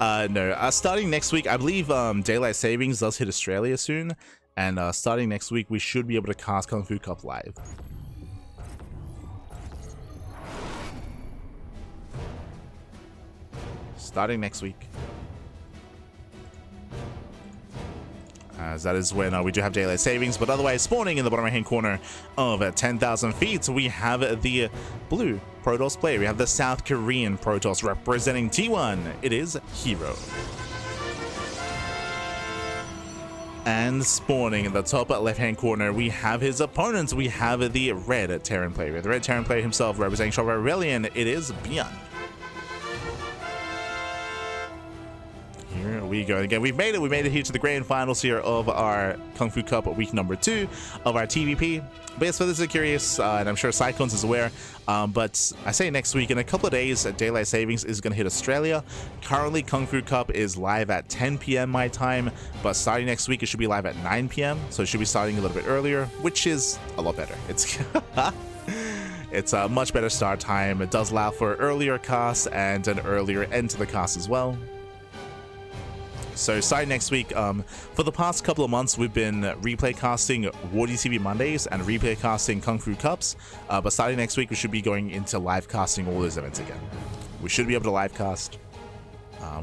No. Starting next week, I believe Daylight Savings does hit Australia soon, and starting next week, we should be able to cast KungFu Cup live. Starting next week. As that is when we do have Daylight Savings, but otherwise spawning in the bottom right hand corner of 10,000 feet, we have the blue Protoss player. We have the South Korean Protoss representing T1. It is herO. And spawning in the top left hand corner, we have his opponents. We have the red Terran player. The red Terran player himself representing Shop Rebellion. It is ByuN. Here we go again. We made it here to the grand finals here of our KungFu Cup week number 2 of our TVP. But yes, for those who are curious, and I'm sure Cyclones is aware, but I say next week, in a couple of days, Daylight Savings is going to hit Australia. Currently, KungFu Cup is live at 10 p.m. my time, but starting next week, it should be live at 9 p.m. So it should be starting a little bit earlier, which is a lot better. It's a much better start time. It does allow for earlier casts and an earlier end to the cast as well. So starting next week, for the past couple of months, we've been replay casting War TV Mondays and replay casting KungFu Cups. But starting next week, we should be going into live casting all those events again. We should be able to live cast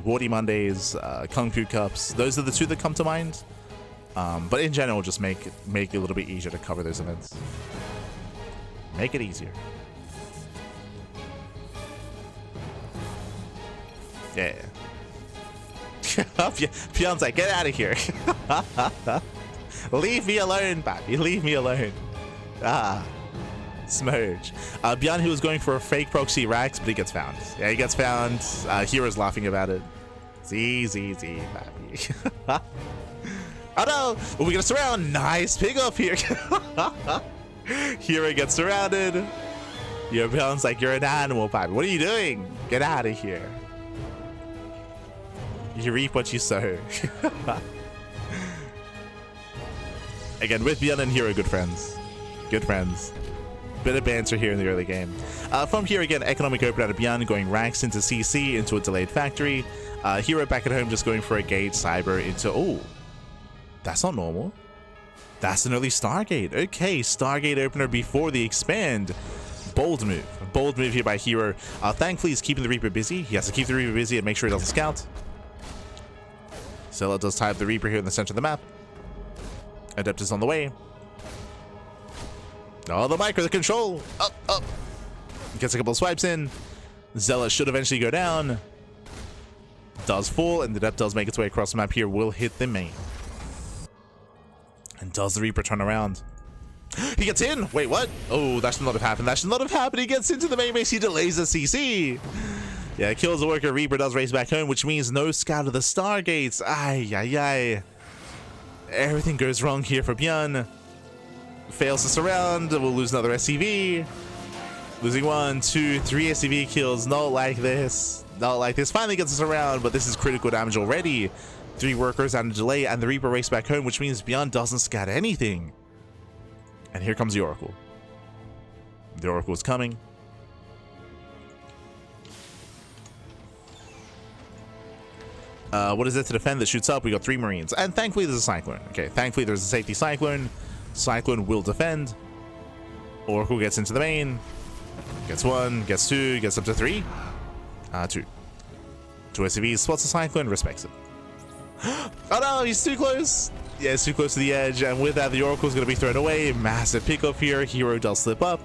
War Mondays, KungFu Cups. Those are the two that come to mind. But in general, just make it a little bit easier to cover those events. Make it easier. Yeah. ByuN's like, get out of here. Leave me alone, baby. Leave me alone. Smurge. ByuN, who was going for a fake proxy Rax, but he gets found. Yeah, he gets found. herO's laughing about it. Z, baby. Oh no! We're gonna surround. Nice pick up here. herO gets surrounded. ByuN's like, you're an animal, baby. What are you doing? Get out of here. You reap what you sow. Again, with ByuN and herO, good friends. Good friends. Bit of banter here in the early game. From here again, economic open out of ByuN, going Rax into CC into a delayed factory. herO back at home just going for a gate cyber into... Oh, that's not normal. That's an early Stargate. Okay, Stargate opener before the expand. Bold move. Bold move here by herO. Thankfully, he's keeping the Reaper busy. He has to keep the Reaper busy and make sure he doesn't scout. Zilla does tie up the Reaper here in the center of the map. Adept is on the way. Oh, the micro, the control. Up. Gets a couple of swipes in. Zella should eventually go down. Does fall, and the Adept does make its way across the map here. Will hit the main. And does the Reaper turn around? He gets in. Wait, what? Oh, that should not have happened. That should not have happened. He gets into the main base. He delays the CC. Yeah, kills the worker. Reaper does race back home, which means no scout of the Stargates. Ay. Everything goes wrong here for ByuN. Fails to surround. We'll lose another SCV. Losing 1, 2, 3 SCV kills. Not like this. Not like this. Finally gets us around, but this is critical damage already. 3 workers and a delay, and the Reaper race back home, which means ByuN doesn't scout anything. And here comes the Oracle. The Oracle is coming. What is it to defend that shoots up? We got 3 Marines. And thankfully there's a Cyclone. Okay, thankfully there's a safety Cyclone. Cyclone will defend. Oracle gets into the main. Gets 1, gets 2, gets up to 3. 2. 2 SCVs, spots the Cyclone, respects it. Oh no, he's too close. Yeah, it's too close to the edge. And with that, the Oracle's going to be thrown away. Massive pickup here. herO does slip up.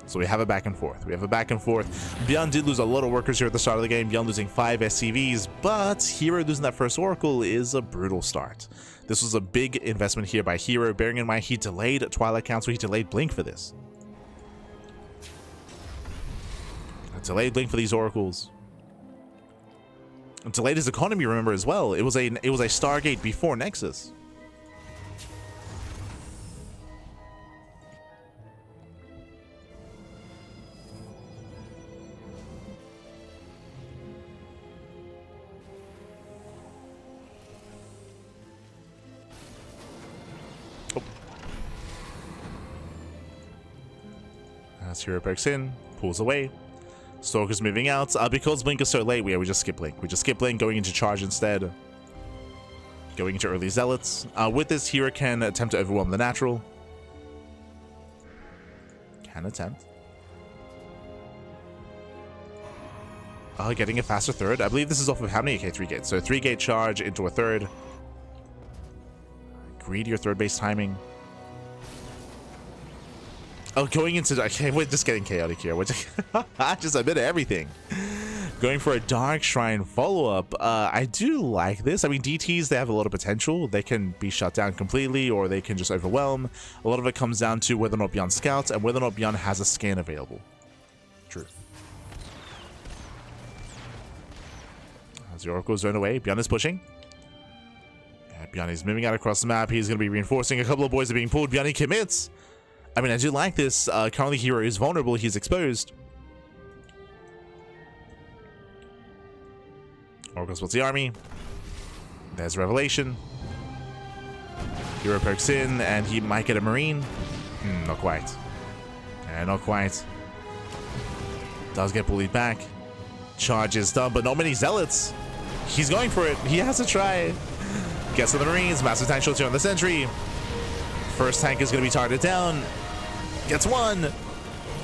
So we have a back and forth. ByuN did lose a lot of workers here at the start of the game. ByuN losing 5 SCVs, but herO losing that first Oracle is a brutal start. This was a big investment here by herO, bearing in mind he delayed Twilight Council, he delayed Blink for this. A delayed Blink for these Oracles. And delayed his economy, remember, as well. It was a Stargate before Nexus. As herO pokes in, pulls away. Stalker's moving out. Because Blink is so late, we just skip Blink. We just skip Blink, going into charge instead. Going into early Zealots. With this, Hero can attempt to overwhelm the natural. Can attempt. Getting a faster third. I believe this is off of how many? Okay, 3 gates. So 3 gate charge into a third. Greedier third base timing. Going into... Okay, we're just getting chaotic here. We're just a bit of everything. Going for a Dark Shrine follow-up. I do like this. I mean, DTs, they have a lot of potential. They can be shut down completely, or they can just overwhelm. A lot of it comes down to whether or not ByuN scouts and whether or not ByuN has a scan available. True. As the Oracle zone away, ByuN is pushing. Yeah, ByuN is moving out across the map. He's going to be reinforcing. A couple of boys are being pulled. ByuN commits. I mean, I do like this. Currently, Hero is vulnerable. He's exposed. Oracle spots the army. There's Revelation. Hero pokes in, and he might get a Marine. Not quite. Not quite. Does get bullied back. Charge is done, but not many Zealots. He's going for it. He has to try. Gets to the Marines. Massive tank shot on the sentry. First tank is going to be targeted down. Gets one.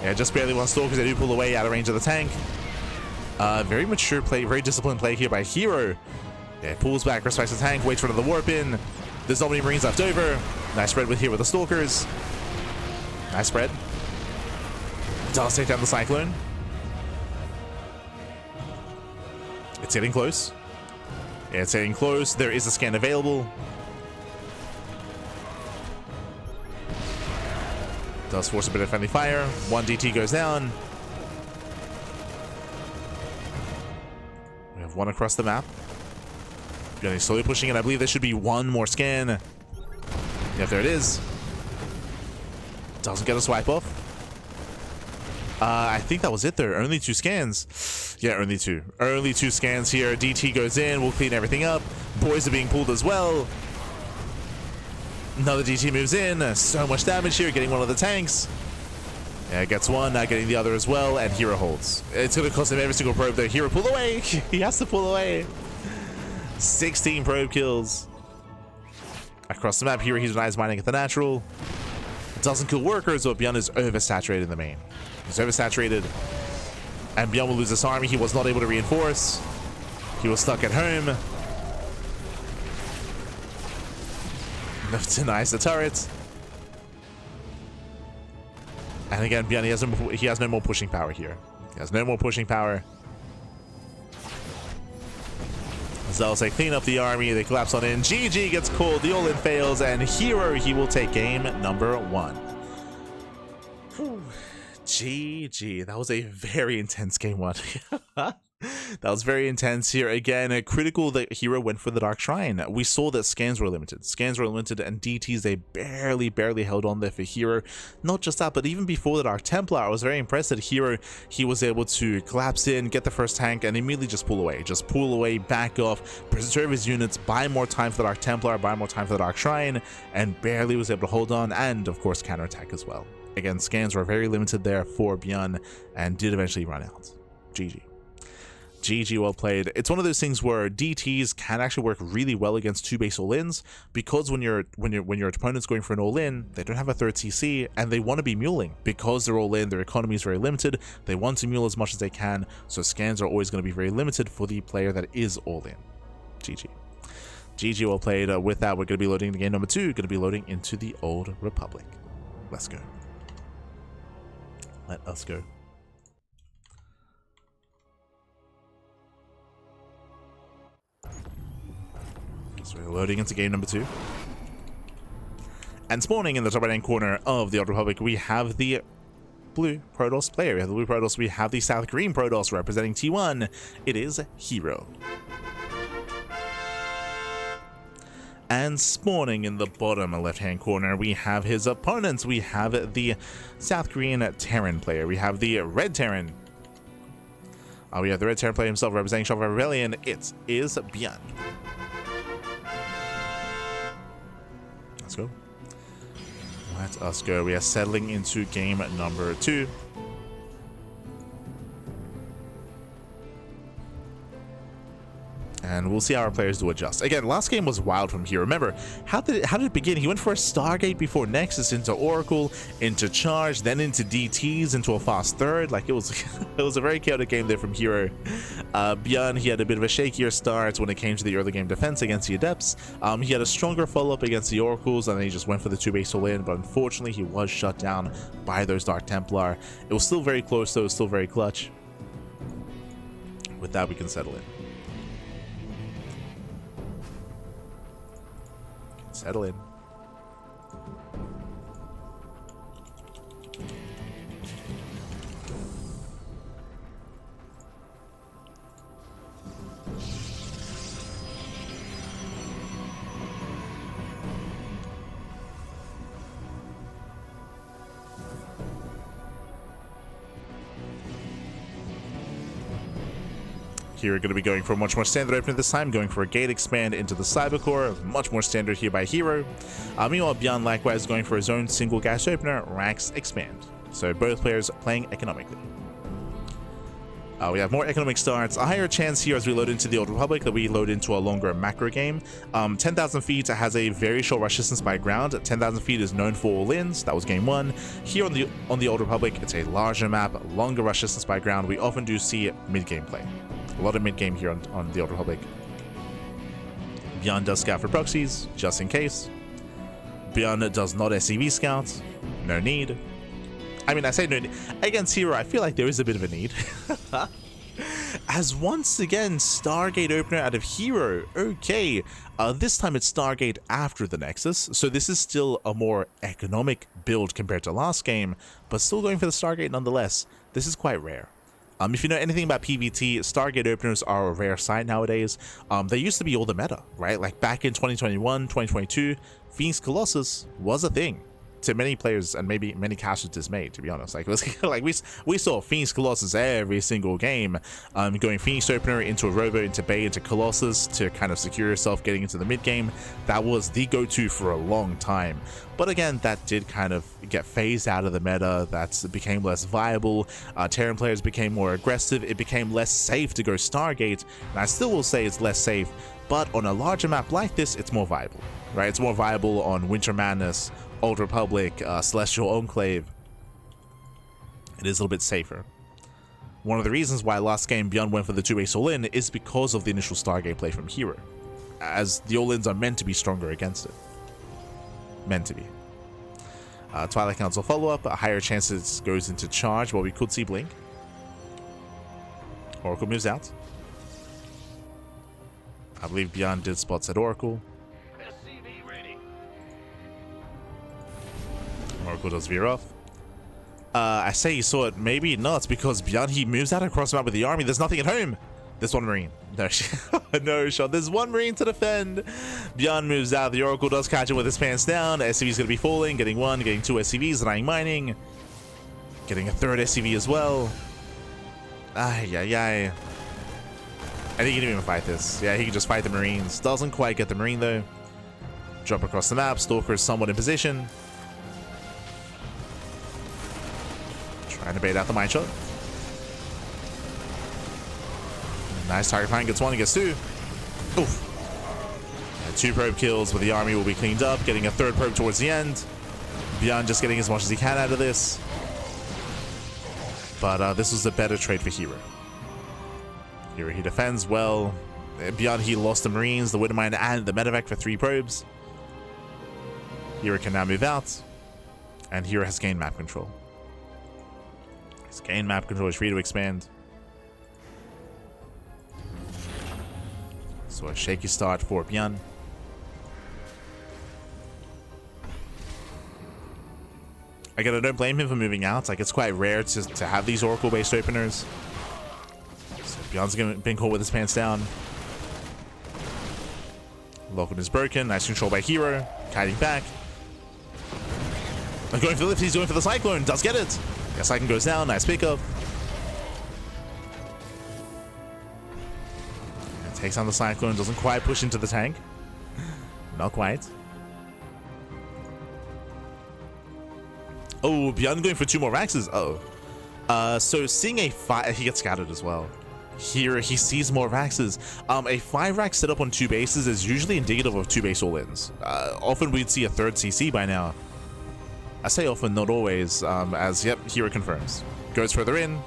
Yeah, just barely one Stalkers. They do pull away out of range of the tank. Very mature play, very disciplined play here by Hero. Yeah, pulls back, respects the tank, waits for another warp in. There's not many Marines left over. Nice spread with here with the Stalkers. Nice spread. Does take down the Cyclone. It's getting close. Yeah, it's getting close. There is a scan available. Does force a bit of friendly fire. One DT goes down. We have one across the map. ByuN slowly pushing it. I believe there should be one more scan. Yep, there it is. Doesn't get a swipe off. I think that was it there. Only 2 scans. Yeah, only 2. Only 2 scans here. DT goes in. We'll clean everything up. Boys are being pulled as well. Another DT moves in. So much damage here. Getting one of the tanks. Yeah, gets one. Now getting the other as well. And Hero holds. It's going to cost him every single probe there. Hero pull away. He has to pull away. 16 probe kills. Across the map here, he's eyes mining at the natural. Doesn't kill workers, but ByuN is oversaturated in the main. He's oversaturated. And ByuN will lose this army. He was not able to reinforce. He was stuck at home. Denies the turret. And again, ByuN, he has no more pushing power here. He has no more pushing power. Zealots, they clean up the army. They collapse on in. GG gets called. The all-in fails. And Hero, he will take game number 1. Whew. GG. That was a very intense game 1. That was very intense here. Again, critical that Hero went for the Dark Shrine. We saw that scans were limited. Scans were limited, and DTs, they barely held on there for Hero. Not just that, but even before the Dark Templar, I was very impressed that Hero, he was able to collapse in, get the first tank, and immediately just pull away. Just pull away, back off, preserve his units, buy more time for the Dark Templar, buy more time for the Dark Shrine, and barely was able to hold on, and of course counterattack as well. Again, scans were very limited there for ByuN, and did eventually run out. GG. GG, well played. It's one of those things where DTs can actually work really well against 2 base all-ins, because when your opponent's going for an all-in, they don't have a third CC, and they want to be muling. Because they're all-in, their economy is very limited, they want to mule as much as they can, so scans are always going to be very limited for the player that is all-in. GG. GG, well played. With that, we're going to be loading into game number 2, going to be loading into the Old Republic. Let's go. Let us go. So we're loading into game number 2. And spawning in the top right-hand corner of the Old Republic, we have the blue Protoss player. We have the blue Protoss. We have the South Green Protoss representing T1. It is Hero. And spawning in the bottom left-hand corner, we have his opponents. We have the South Green Terran player. We have the Red Terran. We have the Red Terran player himself representing Shopify Rebellion. It is ByuN. Let's go. Let us go. We are settling into game number 2. And we'll see how our players do adjust. Again, last game was wild from here. Remember, how did it begin? He went for a Stargate before Nexus, into Oracle, into Charge, then into DTs, into a fast third. Like, it was it was a very chaotic game there from herO. ByuN, he had a bit of a shakier start when it came to the early game defense against the Adepts. He had a stronger follow-up against the Oracles, and then he just went for the 2-base all-in, but unfortunately he was shut down by those Dark Templar. It was still very close though, it was still very clutch. With that, we can settle in. Settle in. Here we're going to be going for a much more standard opener this time, going for a gate expand into the Cybercore, much more standard here by herO. Meanwhile, ByuN likewise going for his own single gas opener, Rax expand. So both players playing economically. We have more economic starts, a higher chance here as we load into the Old Republic that we load into a longer macro game. 10,000 feet has a very short rush distance by ground. 10,000 feet is known for all-ins. That was game 1. Here on the Old Republic, it's a larger map, longer rush distance by ground. We often do see mid-game play. A lot of mid-game here on the Old Republic. ByuN does scout for proxies, just in case. ByuN does not SCV scout. No need. I mean, I say no need. Against herO, I feel like there is a bit of a need. As once again, Stargate opener out of herO. Okay, this time it's Stargate after the Nexus, so this is still a more economic build compared to last game, but still going for the Stargate nonetheless. This is quite rare. If you know anything about PvT, Stargate openers are a rare sight nowadays. They used to be all the meta, right? Like back in 2021, 2022, Phoenix Colossus was a thing to many players and maybe many casters dismayed, to be honest. Like, it was, like we saw Phoenix Colossus every single game, going Phoenix opener into a Robo, into Bay, into Colossus to kind of secure yourself getting into the mid game. That was the go-to for a long time. But again, that did kind of get phased out of the meta. That became less viable. Terran players became more aggressive. It became less safe to go Stargate. And I still will say it's less safe, but on a larger map like this, it's more viable, right? It's more viable on Winter Madness, Old Republic, Celestial Enclave. It is a little bit safer. One of the reasons why last game ByuN went for the 2-base all-in is because of the initial Stargate play from herO, as the all-ins are meant to be stronger against it. Meant to be. Twilight Council follow-up, a higher chance it goes into charge, but we could see blink. Oracle moves out. I believe ByuN did spots at Oracle. Oracle does veer off. I say you saw it, maybe not. It's because ByuN, he moves out across the map with the army. There's nothing at home. There's one Marine. No, no shot. There's one Marine to defend. ByuN moves out. The Oracle does catch him with his pants down. SCV's going to be falling. Getting 1, getting 2 SCVs. Denying mining. Getting a 3rd SCV as well. Ay, ay, ay. I think he can even fight this. Yeah, he can just fight the Marines. Doesn't quite get the Marine, though. Drop across the map. Stalker is somewhat in position. Trying to bait out the mine shot. Nice target find. Gets 1, gets 2. Oof. And 2 probe kills, but the army will be cleaned up. Getting a 3rd probe towards the end. ByuN just getting as much as he can out of this. But this was a better trade for herO. herO, he defends well. ByuN, he lost the Marines, the Widowmine, and the Medevac for 3 probes. herO can now move out. And herO has gained map control. He's gained map control. He's free to expand. So a shaky start for ByuN. Again, I don't blame him for moving out. Like, it's quite rare to have these Oracle-based openers. So ByuN's been caught with his pants down. Lock-on is broken. Nice control by herO. Kiting back. And going for the lift. He's going for the Cyclone. Does get it. Yeah, Cyclone goes down. Nice pickup. And takes on the Cyclone. Doesn't quite push into the tank. Not quite. Oh, ByuN going for 2 more Raxes. Uh-oh. So seeing a fight, he gets scattered as well. Here he sees more Raxes. A 5 rack setup on 2 bases is usually indicative of 2 base all-ins. Often we'd see a 3rd CC by now. I say often, not always, as yep, herO confirms. Goes further in.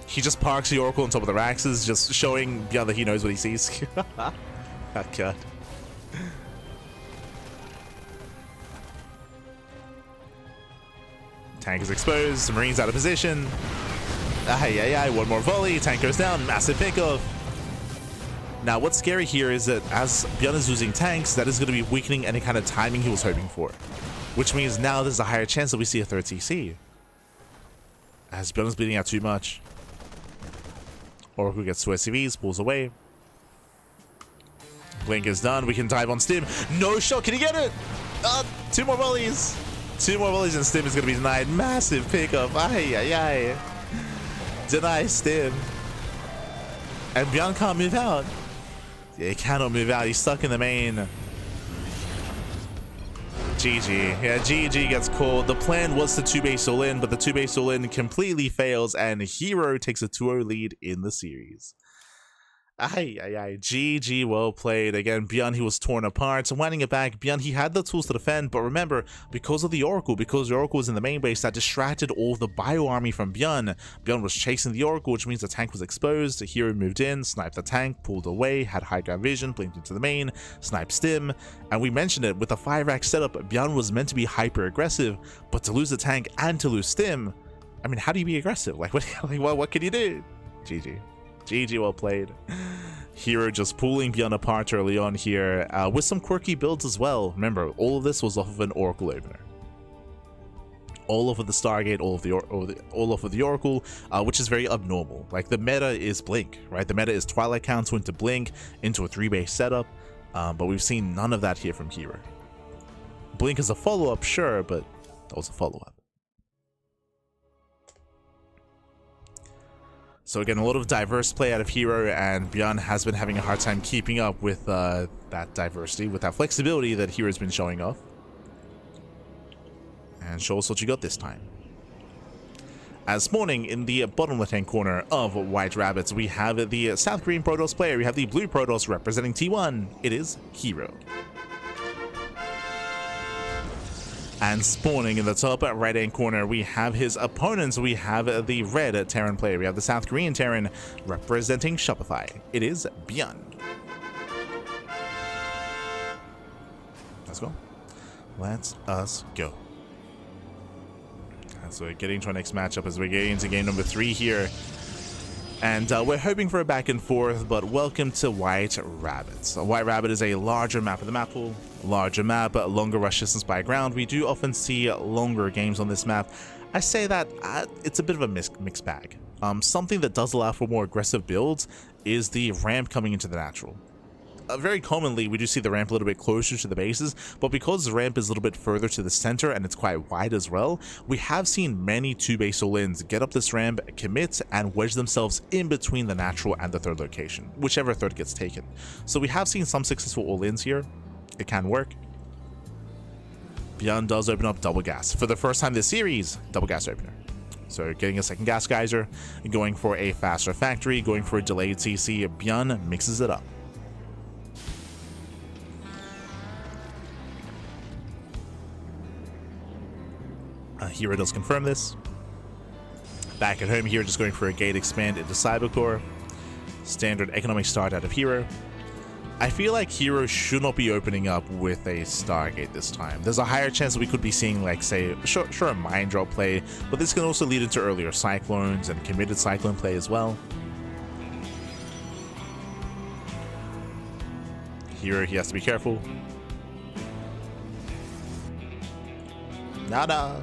He just parks the Oracle on top of the Raxes, just showing ByuN that he knows what he sees. Oh god. Tank is exposed, Marine's out of position. One more volley, tank goes down, massive pickoff. Now what's scary here is that as ByuN is losing tanks, that is going to be weakening any kind of timing he was hoping for. Which means now there's a higher chance that we see a 3rd CC. As ByuN is bleeding out too much. Oracle gets 2 SCVs, pulls away. Blink is done, we can dive on Stim. No shot, can he get it? 2 more volleys. 2 more volleys and Stim is going to be denied. Massive pickoff. Deny Stim. And ByuN can't move out. Yeah, he cannot move out. He's stuck in the main. GG. Yeah, GG gets called. The plan was to 2-base all-in, but the 2-base all-in completely fails, and herO takes a 2-0 lead in the series. GG, well played. Again, ByuN, he was torn apart. So winding it back, ByuN, he had the tools to defend, but remember, because of the Oracle, because the Oracle was in the main base, that distracted all of the bio army from ByuN. ByuN was chasing the Oracle, which means the tank was exposed. herO moved in, sniped the tank, pulled away, had high ground vision, blinked into the main, sniped Stim, and we mentioned it, with the 5-rack setup, ByuN was meant to be hyper aggressive, but to lose the tank and to lose Stim, I mean, how do you be aggressive? Like, what can you do? GG. GG, well played. herO just pulling ByuN apart early on here, with some quirky builds as well. Remember, all of this was off of an Oracle opener. All over the Stargate, all off of the Oracle, which is very abnormal. Like, the meta is Blink, right? The meta is Twilight Council into Blink, into a 3-base setup, but we've seen none of that here from herO. Blink is a follow-up, sure, but that was a follow-up. So again, a lot of diverse play out of herO, and ByuN has been having a hard time keeping up with that diversity, with that flexibility that herO's been showing off. And show us what you got this time. As spawning in the bottom left-hand corner of White Rabbits, we have the South Korean Protoss player, we have the Blue Protoss representing T1. It is herO. And spawning in the top right-hand corner, we have his opponents. We have the red Terran player. We have the South Korean Terran representing Shopify. It is ByuN. Let's go. Let us go. So we're getting to our next matchup as we're getting into game number 3 here. And we're hoping for a back and forth, but welcome to White Rabbits. White Rabbit is a larger map of the map pool, larger map, longer rush distance by ground. We do often see longer games on this map. I say that it's a bit of a mixed bag. Something that does allow for more aggressive builds is the ramp coming into the natural. Very commonly, we do see the ramp a little bit closer to the bases, but because the ramp is a little bit further to the center and it's quite wide as well, we have seen many 2-base all-ins get up this ramp, commit, and wedge themselves in between the natural and the 3rd location, whichever 3rd gets taken. So we have seen some successful all-ins here. It can work. ByuN does open up double gas. For the first time this series, double gas opener. So getting a second gas geyser, going for a faster factory, going for a delayed CC, ByuN mixes it up. herO does confirm this. Back at home here, just going for a gate expand into Cybercore. Standard economic start out of herO. I feel like herO should not be opening up with a Stargate this time. There's a higher chance that we could be seeing, like, say, sure a Mind Drop play, but this can also lead into earlier Cyclones and committed Cyclone play as well. herO, he has to be careful. Nada.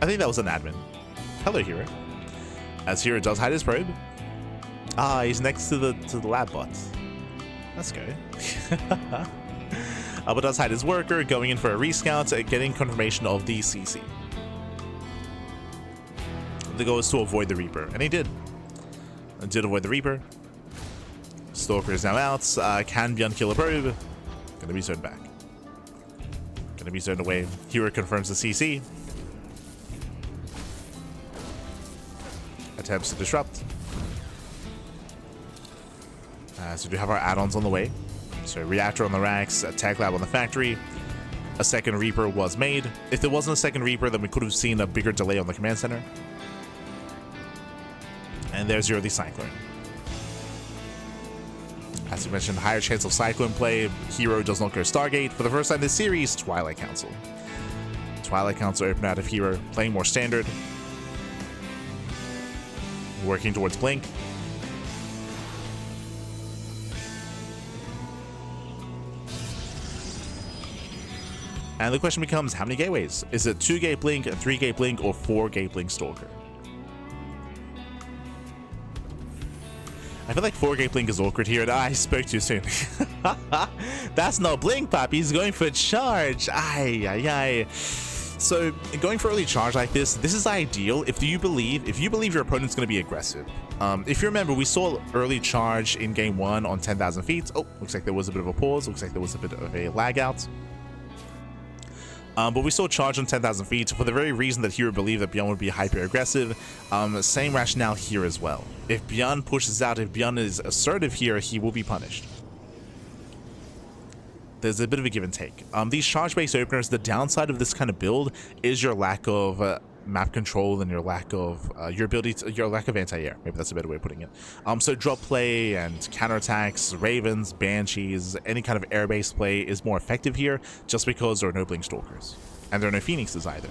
I think that was an admin. Hello, herO. As herO does hide his probe. Ah, he's next to the lab bots. Let's go. But does hide his worker, going in for a rescout, getting confirmation of the CC. The goal is to avoid the Reaper, and he did. Did avoid the Reaper. Stalker is now out. Can ByuN kill a probe? Gonna be zoned back. Gonna be zoned away. herO confirms the CC. attempts to disrupt. So we do have our add-ons on the way. So reactor on the racks, a tech lab on the factory. A second Reaper was made. If there wasn't a second Reaper, then we could have seen a bigger delay on the command center. And there's your early Cyclone. As you mentioned, higher chance of Cyclone play. herO does not go Stargate. For the first time this series, Twilight Council. Twilight Council open out of herO, playing more standard. Working towards Blink. And the question becomes, how many gateways? Is it 2-gate Blink, a 3-gate Blink, or 4-gate Blink Stalker? I feel like 4-gate Blink is awkward here, and I spoke too soon. That's no Blink, Pop. He's going for charge. Ay, ay, ay. So going for early charge like this is ideal if you believe your opponent's going to be aggressive. If you remember, we saw early charge in game 1 on 10,000 feet. Oh, looks like there was a bit of a pause. Looks like there was a bit of a lag out. But we saw charge on 10,000 feet for the very reason that herO believed that ByuN would be hyper aggressive. Same rationale here as well. If ByuN pushes out, if ByuN is assertive here, he will be punished. There's a bit of a give and take. These charge-based openers, the downside of this kind of build is your lack of map control and your lack of your lack of anti-air. Maybe that's a better way of putting it. So drop play and counterattacks, Ravens, Banshees, any kind of air-based play is more effective here, just because there are no Blink Stalkers and there are no Phoenixes either.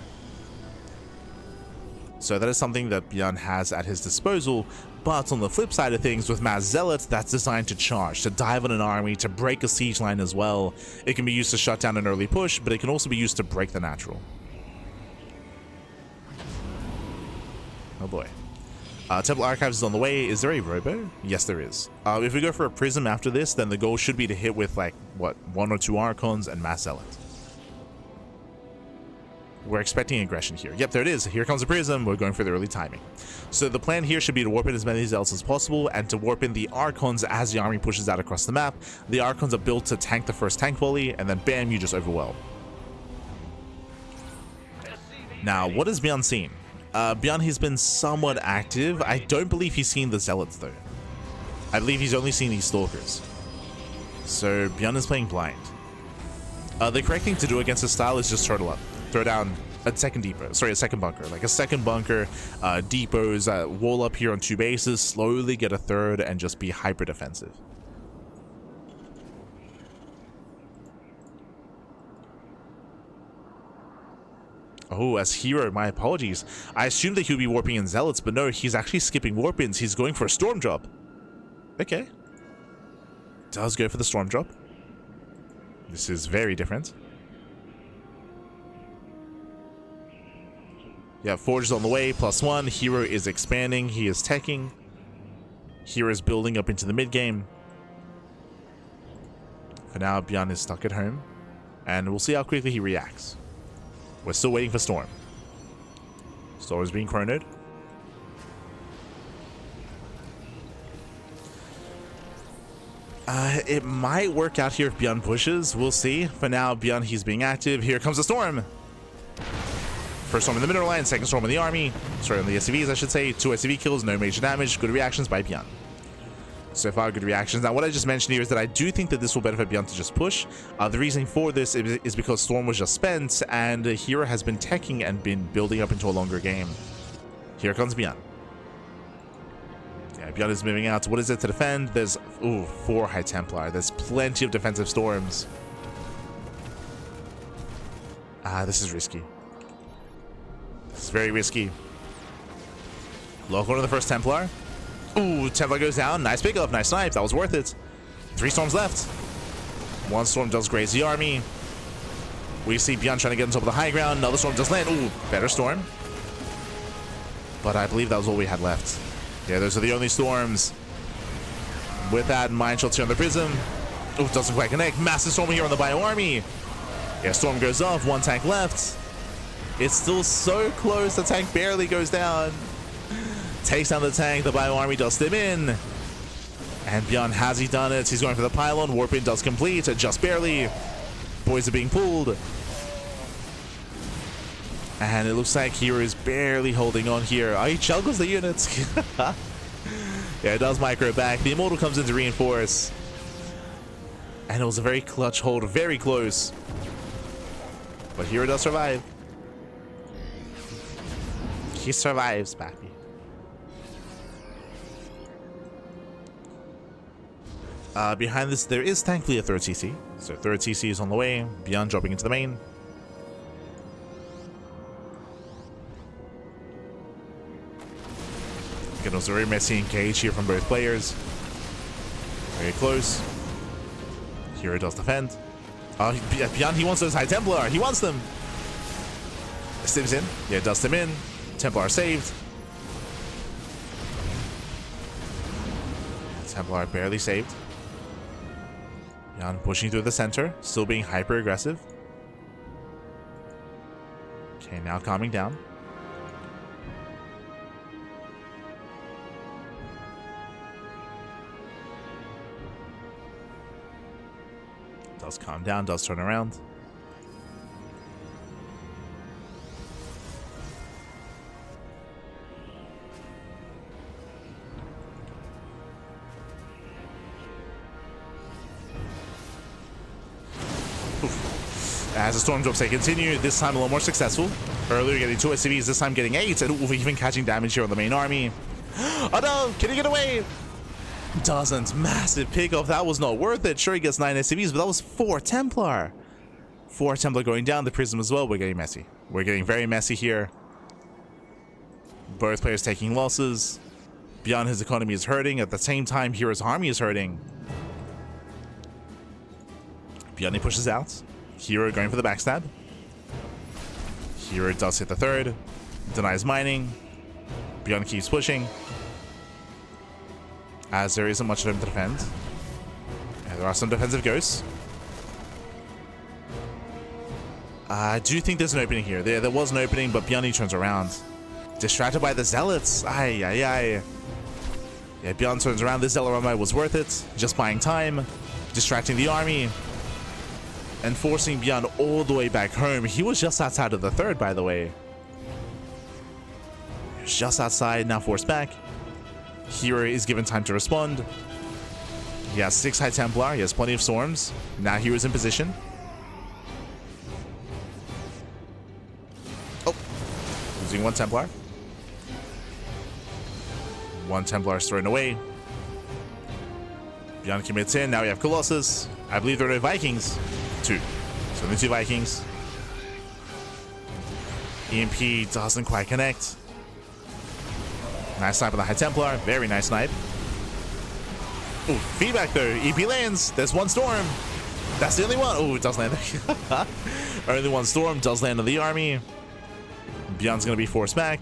So that is something that ByuN has at his disposal. But on the flip side of things, with Mass Zealot, that's designed to charge, to dive on an army, to break a siege line as well. It can be used to shut down an early push, but it can also be used to break the natural. Oh boy. Temple Archives is on the way. Is there a Robo? Yes, there is. If we go for a Prism after this, then the goal should be to hit with, like, what, 1 or 2 Archons and Mass Zealot. We're expecting aggression here. Yep, there it is. Here comes a Prism. We're going for the early timing. So the plan here should be to warp in as many Zealots as possible and to warp in the Archons as the army pushes out across the map. The Archons are built to tank the first tank volley, and then bam, you just overwhelm. Now, what has ByuN seen? ByuN has been somewhat active. I don't believe he's seen the Zealots, though. I believe he's only seen these Stalkers. So ByuN is playing blind. The correct thing to do against this style is just turtle up. Throw down a second depot. Sorry, a second bunker. Like a second bunker, depots, wall up here on 2 bases, slowly get a third, and just be hyper defensive. Oh, as herO, my apologies. I assumed that he would be warping in Zealots, but no, he's actually skipping warp-ins. He's going for a Storm Drop. Okay. Does go for the Storm Drop. This is very different. Yeah, Forge is on the way, +1. herO is expanding. He is teching. herO is building up into the mid-game. For now, ByuN is stuck at home. And we'll see how quickly he reacts. We're still waiting for Storm. Storm is being chronoed. It might work out here if ByuN pushes. We'll see. For now, ByuN, he's being active. Here comes the Storm. First Storm in the middle line, second Storm in the army. Sorry, on the SCVs, I should say. 2 SCV kills, no major damage. Good reactions by ByuN. So far, good reactions. Now, what I just mentioned here is that I do think that this will benefit ByuN to just push. The reason for this is because Storm was just spent, and herO has been teching and been building up into a longer game. Here comes ByuN. Yeah, ByuN is moving out. What is it to defend? There's, 4 High Templar. There's plenty of defensive Storms. This is risky. This is very risky. Lock on to the first Templar. Ooh, Templar goes down. Nice pickup, nice knife. That was worth it. 3 Storms left. 1 Storm does graze the army. We see ByuN trying to get on top of the high ground. Another Storm does land. Ooh, better Storm. But I believe that was all we had left. Yeah, those are the only Storms. With that, Mind Shots here on the Prism. Ooh, doesn't quite connect. Massive Storm here on the ByuN army. Yeah, Storm goes off. 1 tank left. It's still so close. The tank barely goes down. Takes down the tank. The ByuN army does stim in. And ByuN, has he done it? He's going for the pylon. Warp-in does complete. Just barely. Boys are being pulled. And it looks like herO is barely holding on here. Oh, he juggles the units. Yeah, it does micro back. The Immortal comes in to reinforce. And it was a very clutch hold, very close. But herO does survive. He survives, Pappy. Behind this, there is thankfully a third CC. So third CC is on the way. ByuN dropping into the main. Again, it was a very messy engage here from both players. Very close. herO does defend. Oh, ByuN, he wants those High Templar. He wants them. Stims in. Yeah, does them in. Templar saved. Templar barely saved. ByuN pushing through the center, still being hyper aggressive. Okay, now calming down. Does calm down, does turn around. As the storm drops, they continue. This time a little more successful. Earlier getting 2 SCVs, this time getting 8, and even catching damage here on the main army. Oh no! Can he get away? Doesn't. Massive pickoff. That was not worth it. Sure, he gets 9 SCVs, but that was 4 Templar. 4 Templar going down. The Prism as well. We're getting messy. We're getting very messy here. Both players taking losses. ByuN, his economy is hurting. At the same time, herO's army is hurting. ByuN, he pushes out. herO going for the backstab. herO does hit the third. Denies mining. ByuN keeps pushing. As there isn't much of him to defend. And there are some defensive ghosts. I do think there's an opening here. There was an opening, but ByuN turns around. Distracted by the Zealots. Ay, ay, ay. Yeah, ByuN turns around. This Zealot Rumble was worth it. Just buying time. Distracting the army. And forcing ByuN all the way back home. He was just outside of the third, by the way. He was just outside, now forced back. herO is given time to respond. He has 6 High Templar. He has plenty of storms. Now herO's in position. Oh. Losing 1 Templar. 1 Templar is thrown away. ByuN commits in. Now we have Colossus. I believe there are no Vikings. 2. So only 2 Vikings. EMP doesn't quite connect. Nice snipe on the High Templar. Very nice snipe. Ooh, feedback though. EP lands. There's 1 storm. That's the only one. Oh, it does land. Only 1 storm does land on the army. ByuN's going to be forced back.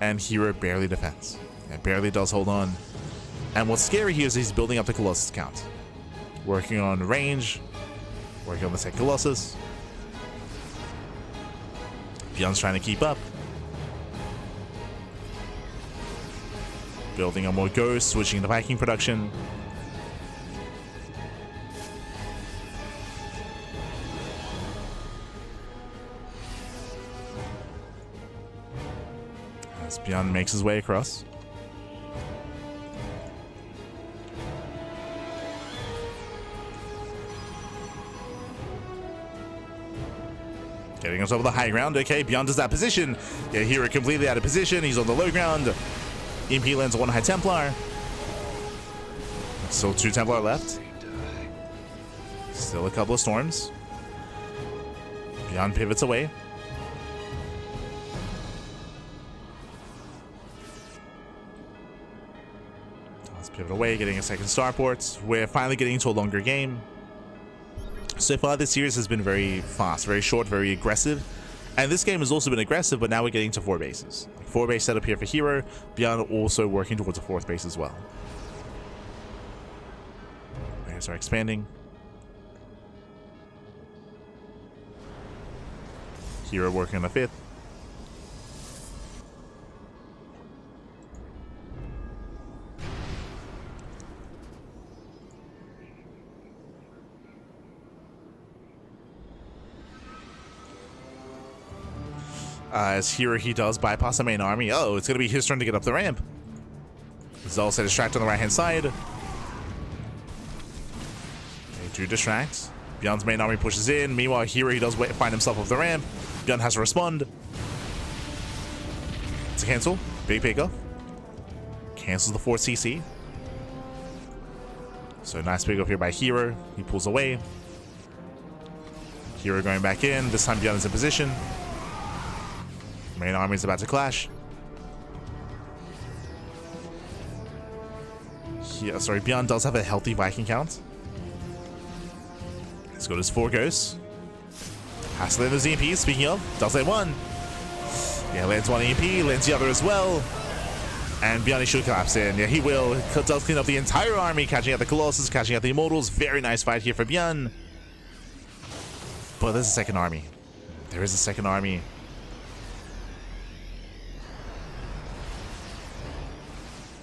And herO barely defends. It barely does hold on. And what's scary here is he's building up the Colossus count. Working on range. Working on the second Colossus. ByuN's trying to keep up. Building on more ghosts, switching the Viking production. As ByuN makes his way across. Getting on top of the high ground. Okay, ByuN does that position. Yeah, herO completely out of position. He's on the low ground. EMP lands 1 High Templar. Still 2 Templar left. Still a couple of storms. ByuN pivots away. Let's pivot away, getting a second starport. We're finally getting into a longer game. So far, this series has been very fast, very short, very aggressive. And this game has also been aggressive, but now we're getting to 4 bases. 4 base setup here for herO. ByuN also working towards a 4th base as well. Players are expanding. herO working on a 5th. As here he does bypass the main army. Oh, it's going to be his turn to get up the ramp. Zol set distract on the right-hand side. They do distract. ByuN's main army pushes in. Meanwhile, here he does find himself up the ramp. ByuN has to respond. It's a cancel. Big pickup. Cancels the 4 CC. So nice pickup here by herO. He pulls away. herO going back in. This time ByuN is in position. Main army is about to clash. Yeah, sorry, ByuN does have a healthy Viking count. He's got his 4 ghosts. Has to land those EMPs, speaking of. Does land 1. Yeah, lands 1 EMP, lands the other as well. And ByuN should collapse in. Yeah, he will. Does clean up the entire army, catching out the Colossus, catching out the Immortals. Very nice fight here for ByuN. But there's a second army. There is a second army.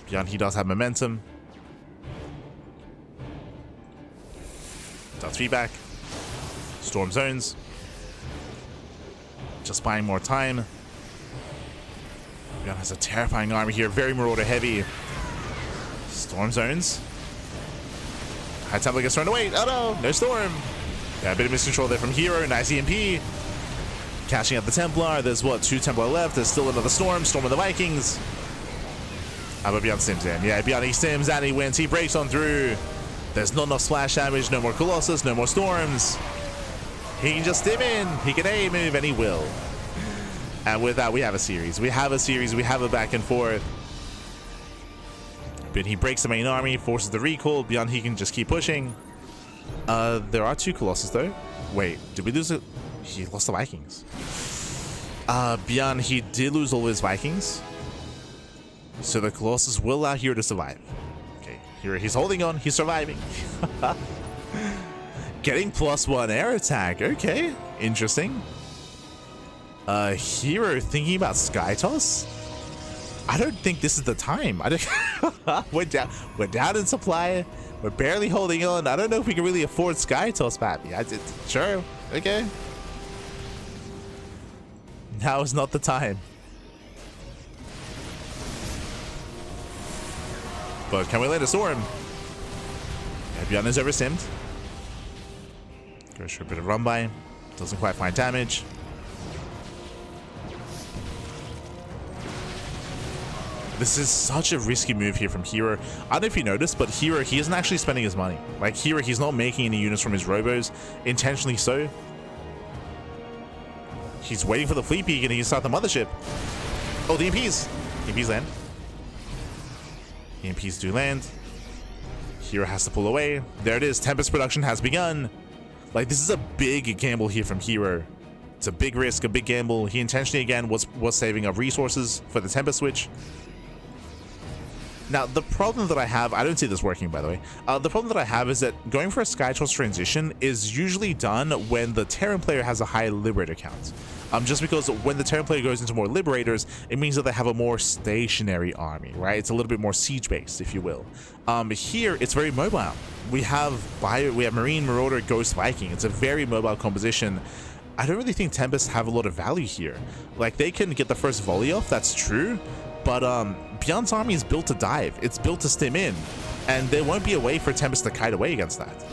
ByuN, he does have momentum. Does feedback. Storm zones. Just buying more time. ByuN has a terrifying army here. Very Marauder heavy. Storm zones. High Templar gets thrown away. Oh no, no Storm. Yeah, a bit of miscontrol there from herO. Nice EMP. Catching up the Templar. There's what, 2 Templar left. There's still another Storm. Storm of the Vikings. But ByuN stims in. Yeah, ByuN he stims and he wins. He breaks on through. There's not enough splash damage. No more Colossus. No more Storms. He can just stim in. He can A move and he will. And with that, we have a series. We have a series. We have a back and forth. But he breaks the main army, forces the recall. ByuN, he can just keep pushing. There are 2 Colossus though. Wait, did we lose it? He lost the Vikings. ByuN, he did lose all his Vikings. So the Colossus will allow herO to survive. Okay, here he's holding on. He's surviving. Getting +1 air attack. Okay, interesting. herO thinking about Sky Toss? I don't think this is the time. I don't we're down in supply. We're barely holding on. I don't know if we can really afford Sky Toss, Pappy. Sure. Okay. Now is not the time. But can we land a Storm? Yeah, ByuN is over simmed. Goes for a bit of run by. Doesn't quite find damage. This is such a risky move here from herO. I don't know if you noticed, but herO, he isn't actually spending his money. Like herO, he's not making any units from his robos, intentionally so. He's waiting for the fleet peak and he can start the mothership. Oh, the EMPs. EMPs land. EMPs do land. herO has to pull away. There it is. Tempest production has begun. Like, this is a big gamble here from herO. It's a big risk, a big gamble. He intentionally, again, was saving up resources for the Tempest switch. Now, the problem that I have, I don't see this working, by the way. The problem that I have is that going for a Sky Toss transition is usually done when the Terran player has a high Liberator count. Just because when the Terran player goes into more Liberators, it means that they have a more stationary army, right? It's a little bit more siege-based, if you will. Here, it's very mobile. We have Marine, Marauder, Ghost, Viking. It's a very mobile composition. I don't really think Tempests have a lot of value here. Like, they can get the first volley off, that's true, but ByuN's army is built to dive. It's built to stim in, and there won't be a way for Tempest to kite away against that.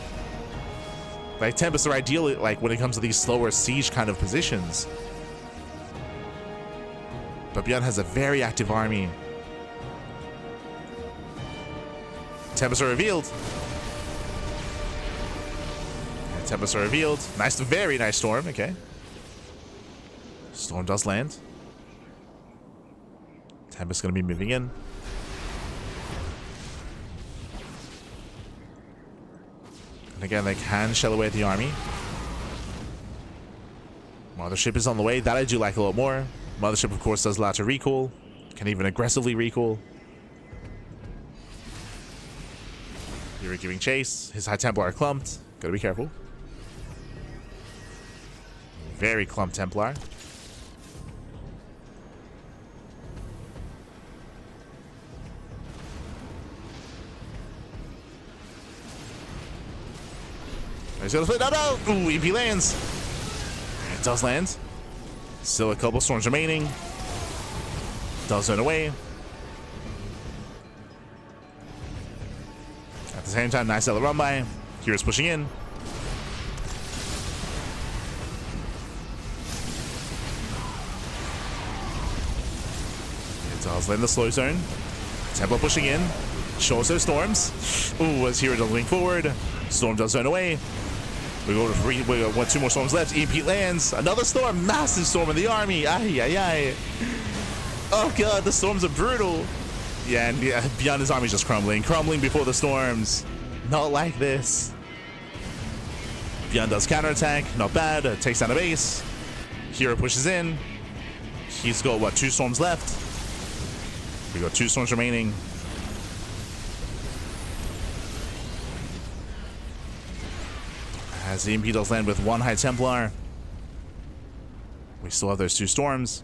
Like, Tempests are ideal, like, when it comes to these slower siege kind of positions. But ByuN has a very active army. Tempests are revealed. And Tempests are revealed. Nice, very nice Storm, okay. Storm does land. Tempest's gonna be moving in. And again, they can shell away at the army. Mothership is on the way. That I do like a lot more. Mothership, of course, does allow to recall. Can even aggressively recall. You're giving chase. His High Templar are clumped. Gotta be careful. Very clumped Templar. He's gonna flip. No, no! Ooh, EP lands. It does land. Still a couple storms remaining. Does run away. At the same time, nice little run by. hero's pushing in. Does land the slow zone. Templar pushing in. Shows those storms. Ooh, as hero does wing forward. Storm does zone away. We got 2 more storms left. EMP lands. Another storm. Massive storm in the army. Ay, ay, ay. Oh god, the storms are brutal. Yeah, and ByuN his army's just crumbling. Crumbling before the storms. Not like this. ByuN does counterattack. Not bad. Takes down a base. Hero pushes in. He's got, what, 2 storms left? We got 2 storms remaining. As the EMP does land with 1 High Templar. We still have those 2 storms.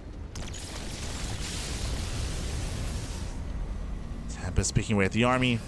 Tempest picking away at the army.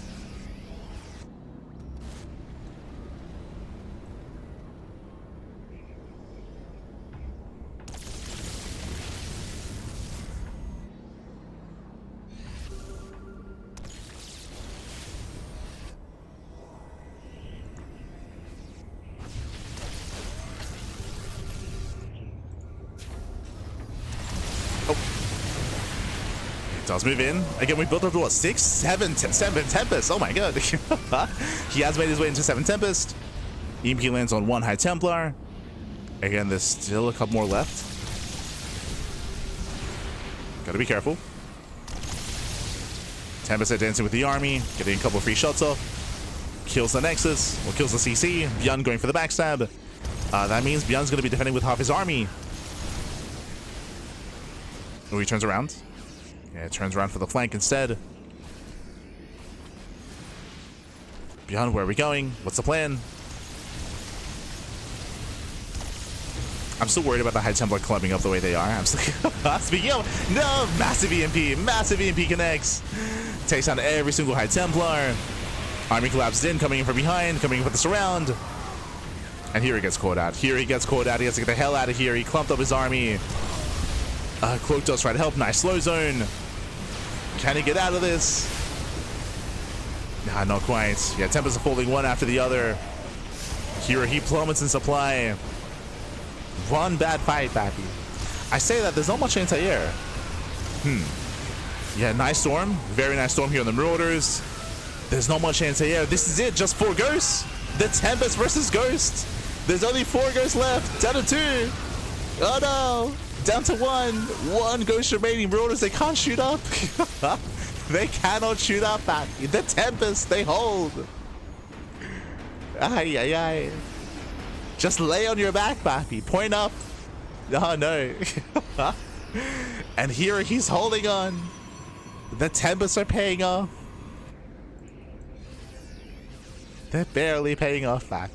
Does move in. Again, we built up to what, 6? 7 Tempest. Oh my god. He has made his way into 7 Tempest. EMP lands on 1 High Templar. Again, there's still a couple more left. Gotta be careful. Tempest advancing with the army, getting a couple of free shots off. Kills the Nexus, or kills the CC. ByuN going for the backstab. That means ByuN's gonna be defending with half his army. Oh, he turns around. Yeah, it turns around for the flank instead. ByuN, where are we going? What's the plan? I'm still worried about the High Templar clubbing up the way they are. I'm still speaking of, no, massive EMP connects. Takes down every single High Templar. Army collapsed in, coming in from behind, coming in with the surround. And here he gets caught out. He has to get the hell out of here. He clumped up his army. Cloak does try to help. Nice slow zone. Can he get out of this? Nah, not quite. Yeah, Tempers are falling one after the other. Here he plummets in supply. One bad fight, Pappy. I say that there's not much anti-air. Yeah, nice storm. Very nice storm here on the Marauders. There's not much anti-air. This is it, just 4 ghosts. The Tempest versus Ghost. There's only 4 ghosts left. Down to 2. Oh no. Down to 1. 1 ghost remaining. Marauders, they can't shoot up. They cannot shoot up, Pappy. The Tempest, they hold. Ay, ay, ay. Just lay on your back, Pappy. Point up. Oh, no. And here he's holding on. The Tempests are paying off. They're barely paying off, Pappy.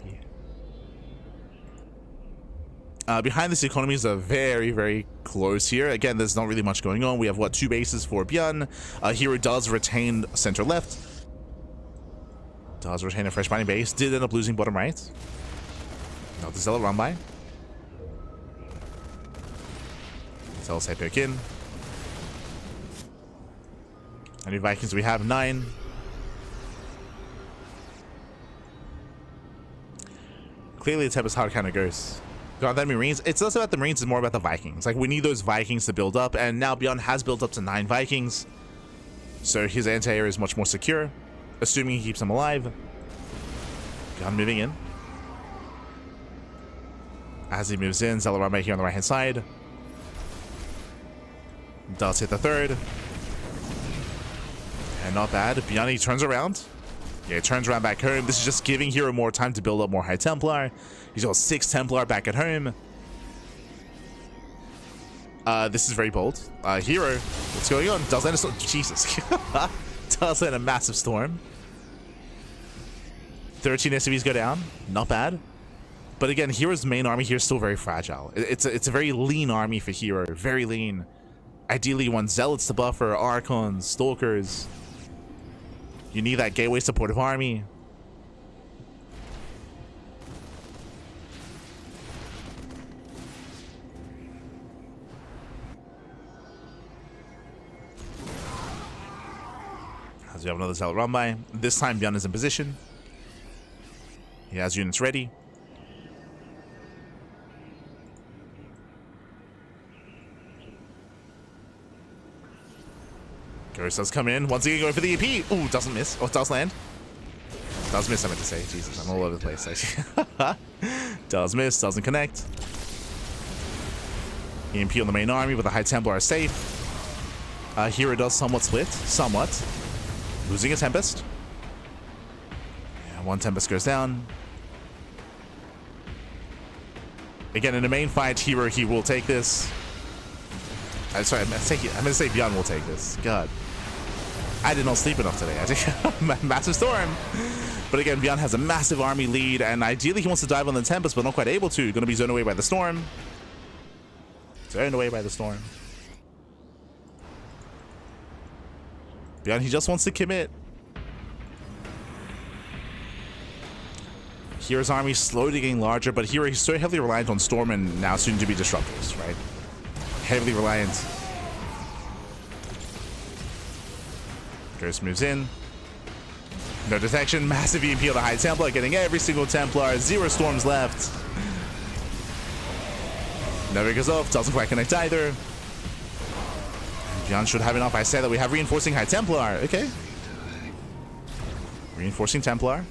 Behind this, economies are very, very close here. Again, there's not really much going on. We have, what, 2 bases for ByuN. Hero does retain center left. Does retain a fresh mining base. Did end up losing bottom right. Not the Zealot run by. Zealot's head back in. Any Vikings? We have 9. Clearly, the Tempest hard counter goes. God, that Marines. It's less about the Marines, it's more about the Vikings. Like, we need those Vikings to build up, and now ByuN has built up to 9 Vikings. So his anti-air is much more secure, assuming he keeps them alive. ByuN moving in. As he moves in, Zealot run right here on the right-hand side. Does hit the 3rd. And not bad. ByuN, he turns around. Yeah, he turns around back home. This is just giving Hero more time to build up more High Templar. He's got 6 Templar back at home. This is very bold. Hero, what's going on? Does land a storm. Jesus. Does land a massive storm. 13 SCVs go down. Not bad. But again, Hero's main army here is still very fragile. It's a very lean army for Hero. Very lean. Ideally, you want Zealots to buffer, Archons, Stalkers. You need that gateway supportive army. As we have another Zealot run by. This time ByuN is in position. He has units ready. Ghost does come in. Once again going for the EP. Ooh, doesn't miss. Oh, it does land. Does miss, I meant to say. Jesus, I'm all over the place, actually. Does miss, doesn't connect. EMP on the main army, but the High Templar are safe. herO does somewhat split. Somewhat. Losing a Tempest. Yeah, one Tempest goes down. Again, in the main fight, herO, he will take this. Sorry, I'm going to say ByuN will take this. God. I did not sleep enough today. I think massive storm. But again, ByuN has a massive army lead, and ideally he wants to dive on the Tempest, but not quite able to. Going to be zoned away by the storm. Zoned away by the storm. ByuN, he just wants to commit. herO's army slowly getting larger, but herO, he's so heavily reliant on storm and now soon to be disruptors, right? Heavily reliant. Ghost moves in. No detection. Massive EMP on the High Templar, getting every single Templar. 0 storms left. Never goes off. Doesn't quite connect either. ByuN should have enough. I said that we have reinforcing High Templar. Okay. Reinforcing Templar.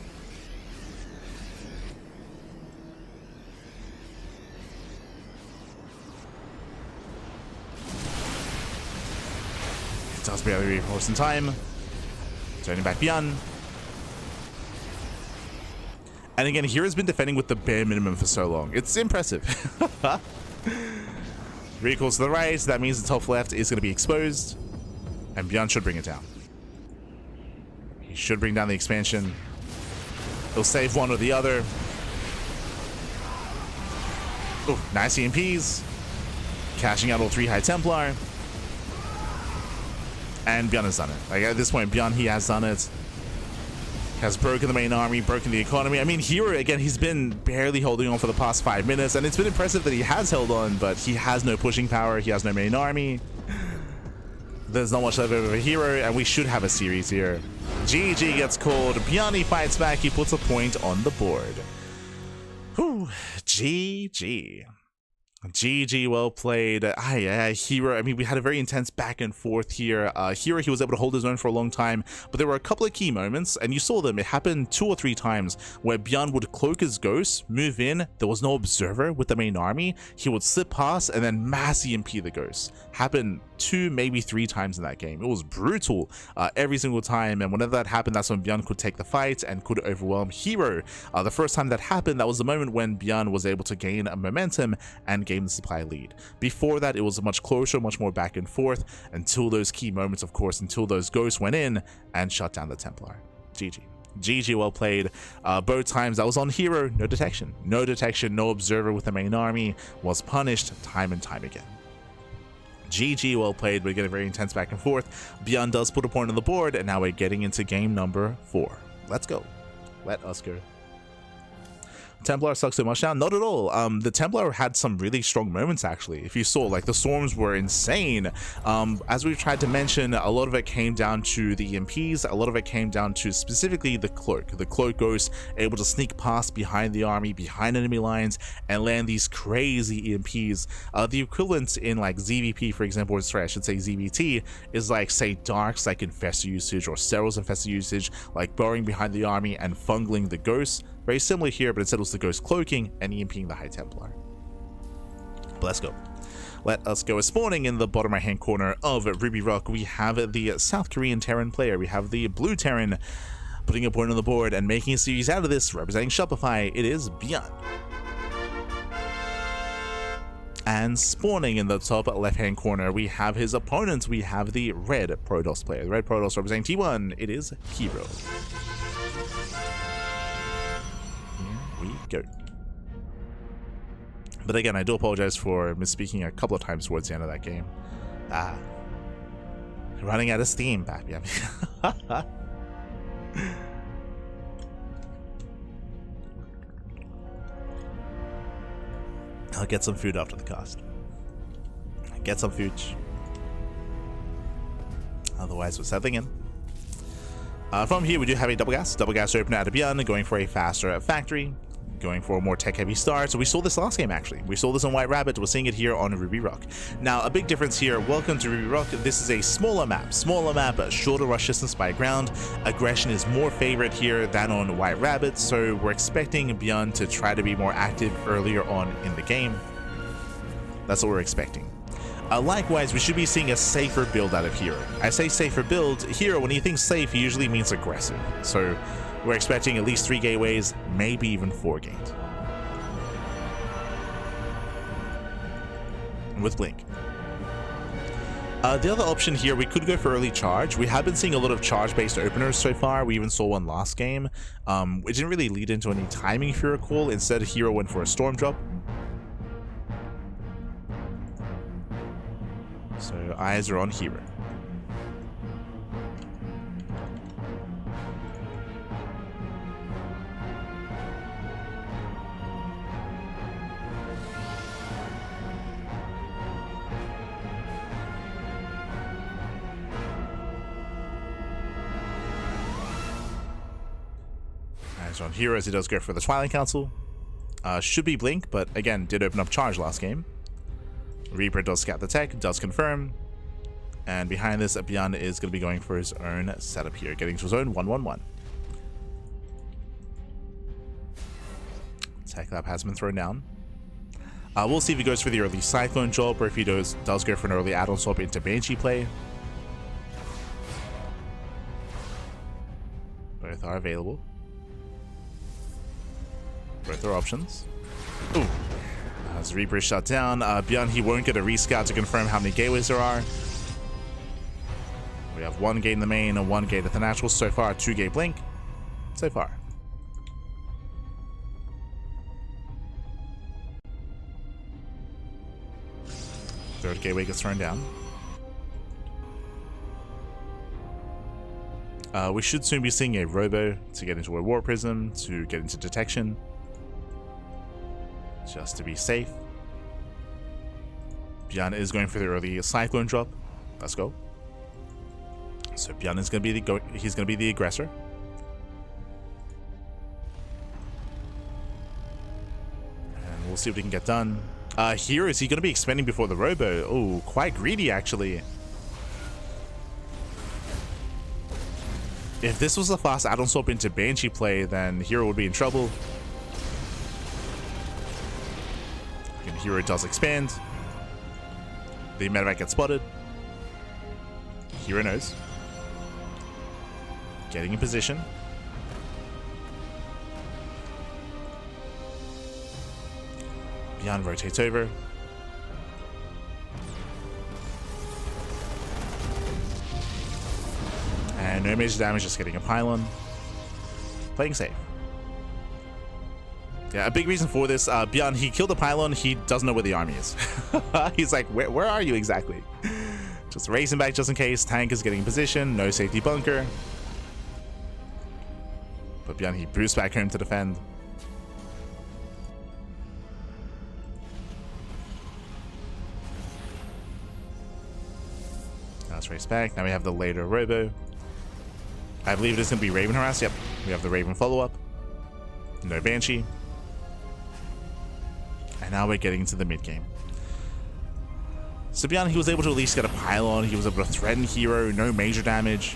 It does barely reinforce in time. Turning back ByuN. And again, hero's been defending with the bare minimum for so long. It's impressive. Recalls to the right. That means the top left is going to be exposed. And ByuN should bring it down. He should bring down the expansion. He'll save one or the other. Oh, nice EMPs. Cashing out all 3 High Templar. And ByuN has done it. Like at this point, ByuN, he has done it. Has broken the main army, broken the economy. I mean, herO, again, he's been barely holding on for the past 5 minutes, and it's been impressive that he has held on, but he has no pushing power. He has no main army. There's not much left over herO, and we should have a series here. GG gets called. ByuN, he fights back. He puts a point on the board. Whew. GG. GG, well played. herO, I mean, we had a very intense back and forth here. herO, he was able to hold his own for a long time, but there were a couple of key moments, and you saw them. It happened 2 or 3 times where ByuN would cloak his ghost, move in, there was no observer with the main army, he would slip past, and then mass EMP the ghost. Happened 2, maybe 3 times in that game. It was brutal every single time, and whenever that happened, that's when ByuN could take the fight and could overwhelm herO. The first time that happened, that was the moment when ByuN was able to gain a momentum and gain the supply lead. Before that, it was much closer, much more back and forth, until those key moments, of course, until those ghosts went in and shut down the Templar. GG. GG, well played. Both times that was on herO, no detection. No detection, no observer with the main army, was punished time and time again. GG, well played. We get a very intense back and forth. ByuN does put a point on the board, and now we're getting into game number 4. Let's go. Let us go. Templar sucks so much now? Not at all. The Templar had some really strong moments, actually. If you saw, like, the storms were insane. As we've tried to mention, a lot of it came down to the EMPs. A lot of it came down to specifically the cloak. The cloak ghost able to sneak past behind the army, behind enemy lines, and land these crazy EMPs. The equivalent in, like, ZVP, for example, or sorry, I should say ZVT, is like, say, Dark's, like, Infestor usage, or Serral's Infestor usage, like burrowing behind the army and fungling the ghost. Very similar here, but instead it was the ghost cloaking and EMPing the High Templar. But let's go. Let us go. Spawning in the bottom right hand corner of Ruby Rock, we have the South Korean Terran player. We have the blue Terran putting a point on the board and making a series out of this, representing Shopify. It is ByuN. And spawning in the top left hand corner, we have his opponent. We have the red Protoss player. The red Protoss representing T1. It is herO. We go. But again, I do apologize for misspeaking a couple of times towards the end of that game. Running out of steam, papi. I'll get some food after the cast. Get some food. Otherwise, we're settling in. From here, we do have a double gas open out of ByuN, going for a faster factory, going for a more tech-heavy start. So we saw this last game, actually. We saw this on White Rabbit. We're seeing it here on Ruby Rock. Now, a big difference here. Welcome to Ruby Rock. This is a smaller map, shorter rush distance by ground. Aggression is more favored here than on White Rabbit, so we're expecting ByuN to try to be more active earlier on in the game. That's what we're expecting. Likewise, we should be seeing a safer build out of herO. I say safer build. herO, when he thinks safe, he usually means aggressive. So we're expecting at least 3 gateways, maybe even 4 gate. With Blink. The other option here, we could go for early charge. We have been seeing a lot of charge-based openers so far. We even saw one last game. It didn't really lead into any timing, if you recall. Instead, herO went for a storm drop. So eyes are on herO. Eyes are on herO as he does go for the Twilight Council. Should be Blink, but again, did open up charge last game. Reaper does scout the tech, does confirm, and behind this, ByuN is going to be going for his own setup here, getting to his own 1-1-1. Tech lab has been thrown down. We'll see if he goes for the early Cyclone job, or if he does go for an early add-on swap into Banshee play. Both are available. Both are options. Ooh. As Reaper is shut down, ByuN, he won't get a rescout to confirm how many gateways there are. We have 1 gate in the main and 1 gate at the natural. So far, 2 gate Blink. So far. Third gateway gets thrown down. We should soon be seeing a Robo to get into a War Prism, to get into detection. Just to be safe. ByuN is going for the early Cyclone drop. Let's go. So ByuN is going to be he's going to be the aggressor. And we'll see what he can get done. Here, is he going to be expanding before the Robo? Oh, quite greedy actually. If this was a fast add-on swap into Banshee play, then herO would be in trouble. herO does expand. The medevac gets spotted. herO knows. Getting in position. ByuN rotates over. And no major damage, just getting a pylon. Playing safe. Yeah, a big reason for this, ByuN, he killed the pylon, he doesn't know where the army is. He's like, where are you exactly? Just racing back just in case. Tank is getting in position, no safety bunker. But ByuN, he boosts back home to defend. Now let's race back. Now we have the later Robo. I believe it is going to be Raven harass. Yep, we have the Raven follow-up. No Banshee. And now we're getting into the mid-game. So ByuN, he was able to at least get a pylon. He was able to threaten herO. No major damage.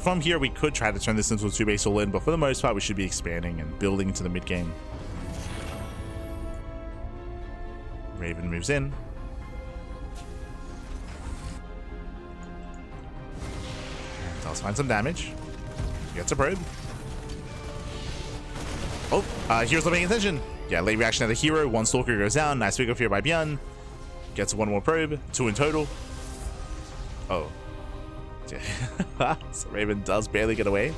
From here, we could try to turn this into a 2-base all-in, but for the most part, we should be expanding and building into the mid-game. Raven moves in. And does find some damage. Gets a probe. Oh, here's the main attention. Yeah, late reaction at the herO. 1 Stalker goes down. Nice pick up here by ByuN. Gets 1 more probe. 2 in total. Oh. So Raven does barely get away.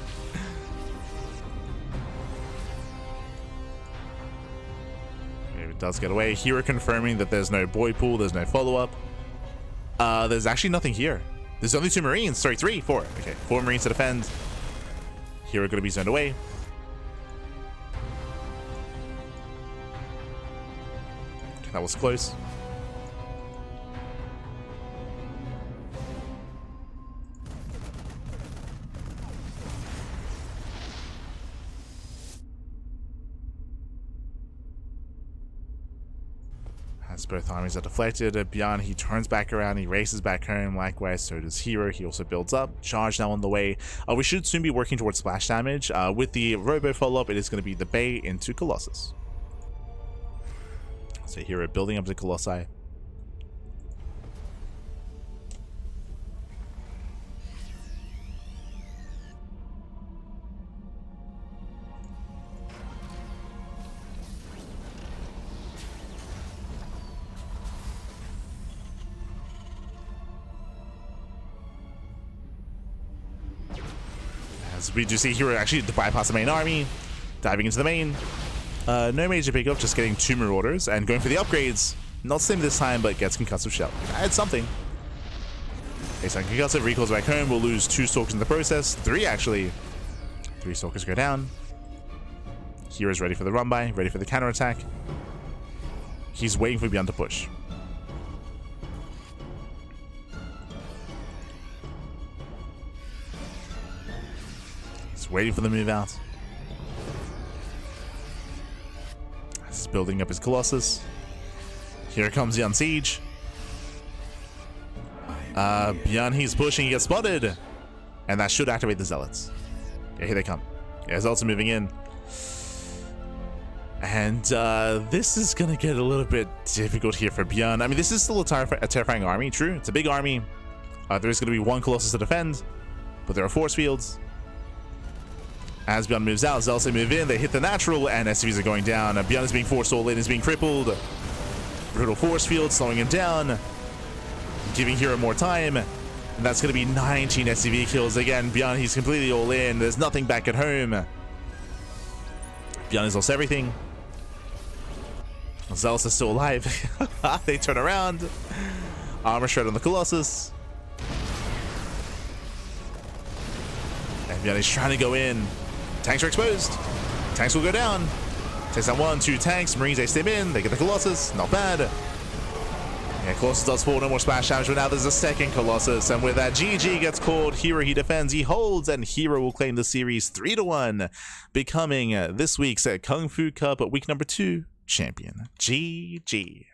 Raven does get away. herO confirming that there's no boy pool. There's no follow-up. There's actually nothing here. There's only 2 Marines. Sorry, 3, 4. Okay, 4 Marines to defend. herO going to be zoned away. That was close. As both armies are deflected, ByuN, he turns back around, he races back home. Likewise, so does herO. He also builds up. Charge now on the way. We should soon be working towards splash damage. With the robo follow-up, it is going to be the Bay into Colossus. So herO building up to Colossi. As we do see herO actually bypass the main army, diving into the main. No major pickup, just getting 2 Marauders and going for the upgrades. Not same this time, but gets Concussive Shell. It's something. Based on Concussive, recalls back home. We'll lose 2 Stalkers in the process. 3 actually. 3 Stalkers go down. herO's ready for the run by, ready for the counter attack. He's waiting for ByuN to push. Waiting for the move out. He's building up his Colossus. Here comes the Unsiege. ByuN, he's pushing, he gets spotted. And that should activate the Zealots. Yeah, here they come. Yeah, Zealots are moving in. And this is gonna get a little bit difficult here for ByuN. I mean, this is still a terrifying army, true. It's a big army. There's gonna be 1 Colossus to defend, but there are force fields. As ByuN moves out, Zealots move in, they hit the natural, and SCVs are going down. ByuN is being forced all in, is being crippled. Brutal force field, slowing him down, giving herO more time. And that's going to be 19 SCV kills. Again, ByuN, he's completely all in. There's nothing back at home. ByuN has lost everything. Zealots are still alive. They turn around. Armor shred on the Colossus. And ByuN is trying to go in. Tanks are exposed. Tanks will go down. Takes down 1, 2 tanks. Marines, they stim in. They get the Colossus. Not bad. Yeah, Colossus does fall. No more splash damage, but now there's a second Colossus. And with that, GG gets called. herO, he defends. He holds. And herO will claim the series 3-1, becoming this week's KungFu Cup week number 2 champion. GG.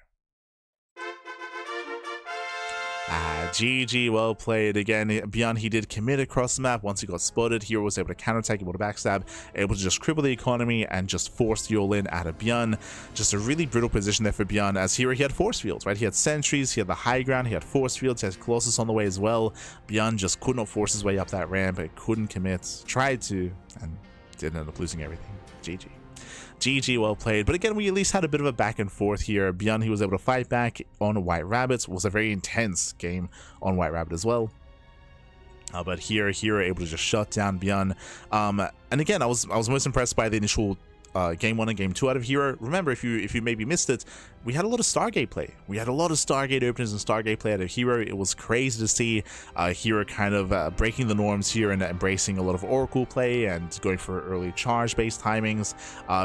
GG, well played. Again, ByuN, he did commit across the map. Once he got spotted, herO was able to counterattack, able to backstab, able to just cripple the economy and just force the all-in out of ByuN. Just a really brutal position there for ByuN, as herO, he had force fields, right? He had sentries, he had the high ground, he had force fields, he had Colossus on the way as well. ByuN just could not force his way up that ramp. It couldn't commit, tried to, and did end up losing everything. GG. GG, well played. But again, we at least had a bit of a back and forth here. ByuN, he was able to fight back on White Rabbits. It was a very intense game on White Rabbit as well. But here, herO able to just shut down ByuN. And again, I was most impressed by the initial game 1 and game 2 out of herO. Remember, if you maybe missed it, we had a lot of Stargate play. We had a lot of Stargate openers and Stargate play out of herO. It was crazy to see herO kind of breaking the norms here and embracing a lot of Oracle play and going for early charge-based timings.